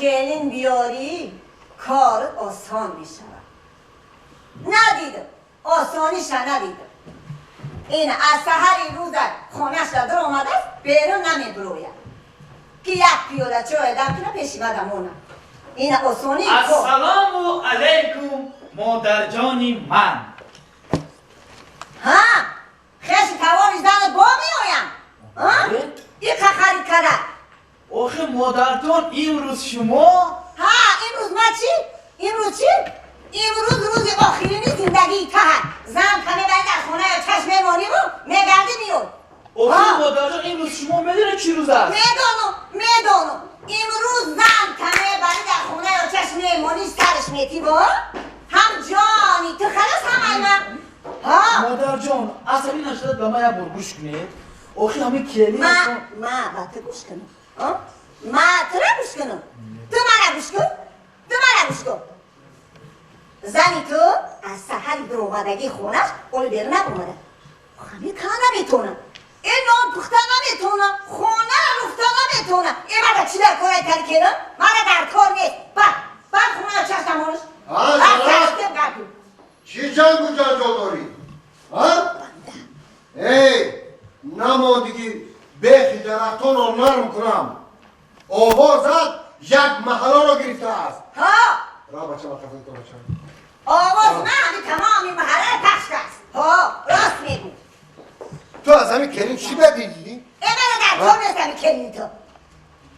کلین بیاری کار آسان میشه. ندیدم آسانیش ندیدم. این از سحری روز خونش در آمده است بیرون نمیبروید که یک پیاده چای دم کنه پیشی بدمونه. این آسانی السلام علیکم مادر جانی من. ها خیلی توانی زن با میایم. این که خرید کرد آخه مادر جان امروز شما؟ ها امروز ما چی؟ امروز چی؟ امروز روز آخرین زندگی ته زن کنه باید در خونه چشم میمانی رو میگردی میاد. آخه مادر جان امروز شما میدونه چی روز است؟ میدونم امروز زن کنه باید در خونه چشم میمانی سرش میتی با هم جانی تو خلاص هم ایمه. مادر جان عصبی نشدت به ما یک بار گوش کنید. آخه همه کلی ما با تو گوش کنم. ما تو را گوش کنم. تو من گوش کن. تو من گوش کن. زنی تو از سحر در اومدگی خونش اول بیرون نبومده. همین کار نمیتونه. این نام پخته نمیتونه. خونه رو رفته نمیتونه. این مرد چی در کاره تری کنه؟ مرد در کار نیست. بعد خونه رو چشم نمونش. چی جنگ و جنجال داری؟ ای نماندگی بیخی درختان رو نرم کنم. آوازت یک محله رو گرفته است. را بچه ما خفه تو بچه. آواز نه همین تمامی محله پخش است. راست میگو. تو از همین کلین چی بدیدی؟ این من در کار نیست همین کلینی تو.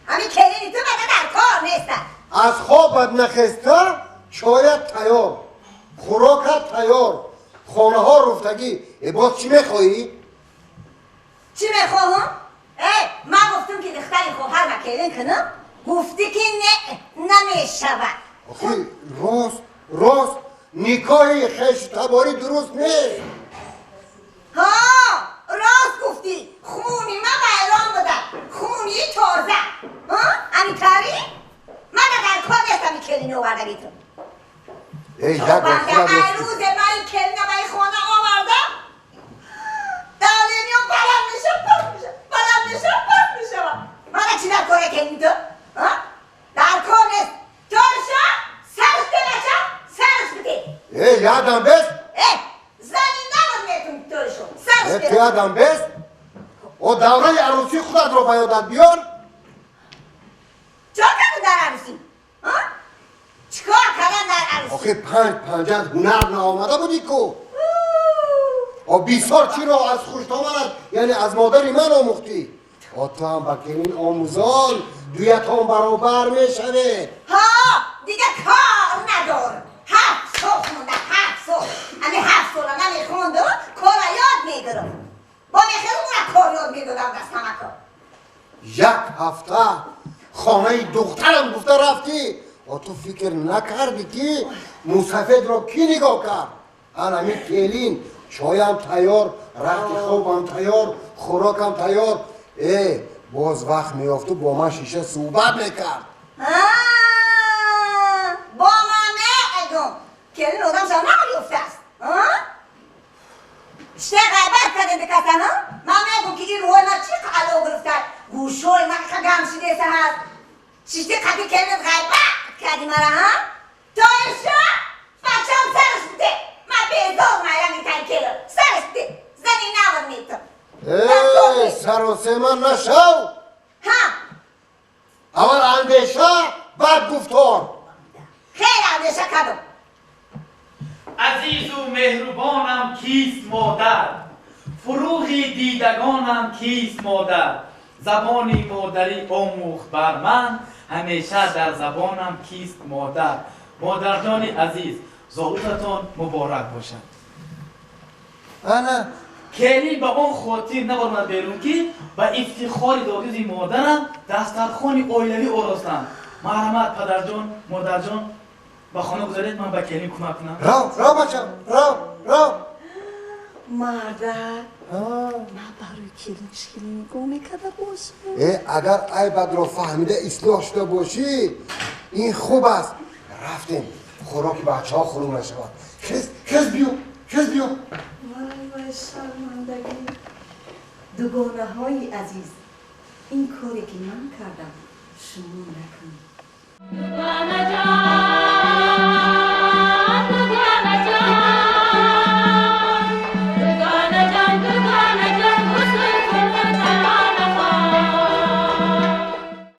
همین کلینی تو من در کار نیست. از خوابت نخسته چایت تیار، خوراکت تیار، خانه ها رفتگی. باز چی میخوایی؟ چی میخواهم؟ من گفتم که دختری خواهر و کلین کنم گفتی که نمیشود. آخه راست نکاح خش تباری درست نیست. راست گفتی. خونی من ایران بودم. خونی تازه. همین کاری؟ من در کار نیستم این کلین آوردگی تو. تو بنده روز من این کلین و این خانه آوردم دلیمیون بلند میشه پس میشه من چی در کار کلین تو؟ در کار نیست. جانشا سرش ده بچه سرش بده. یادم بست؟ زنی نمون میتون توشو سرش بده. تو یادم بست؟ و دوره عروسی خودت رو بیادت بیار؟ چه کردن در عروسی؟ چیکار کردن در عروسی؟ آخه پنجت هنر نآمده بودی کو؟ و بیسار چی رو از خوشت آمدن یعنی از مادری من آموختی؟ تو هم با کلین آموزان دویت هم برابر میشنه. دیگه کار ندارم. 7 سال خونده 7 سال. همین 7 سال نمیخونده کار یاد میگرم. با میخیرم اون کار یاد میگرم دست همه کار. یک هفته خانه دخترم گفته رفتی و تو فکر نکردی که موسفید رو کی نگاه کرد؟ همین کلین چایم تیار، رخت خوابم تیار، خوراکم تیار. باز وقت میافت و با من شیشه صحبت میکرد. با من نگم کلین آدم شما نمیفته است. چه غیبت کردن بکتن ها؟ من میگم که این روی من چی قلو گرفته گوشوی من که گمشیده هست چیشتی قدی کلینت غیبت کردی مرا ها؟ تا اینشا بچه هم سرش بوده من بیزار میرم این تنکیلو سرش بوده زنی نور میتم سر و سیمن نشو. اول اندیشه بعد گفتار. خیلی اندیشه کردم. عزیز و مهربانم کیست مادر؟ فروغی دیدگانم کیست مادر؟ زبانی مادری آموخت بر من همیشه در زبانم کیست مادر؟ مادر جان عزیز ظهورتان مبارک باشد. انا کلین به آن خاطر نبارد بیرون که به افتخار داریوز مادرم دسترخوان اویلوی آراستند. مرحمت پدرجان مادرجان به خانه گذارید من به کلین کمک کنم. را بچم را مادر من برای کلین شکلی نگاه میکرده باشم. اگر عیبت رو فهمیده اصلاح شده باشی این خوب است. رفتیم خوراک بچه ها خورم نشود. خز بیو وای شرمندگی دوگانه های عزیز این کاری که من کردم شما نکنید. Bana can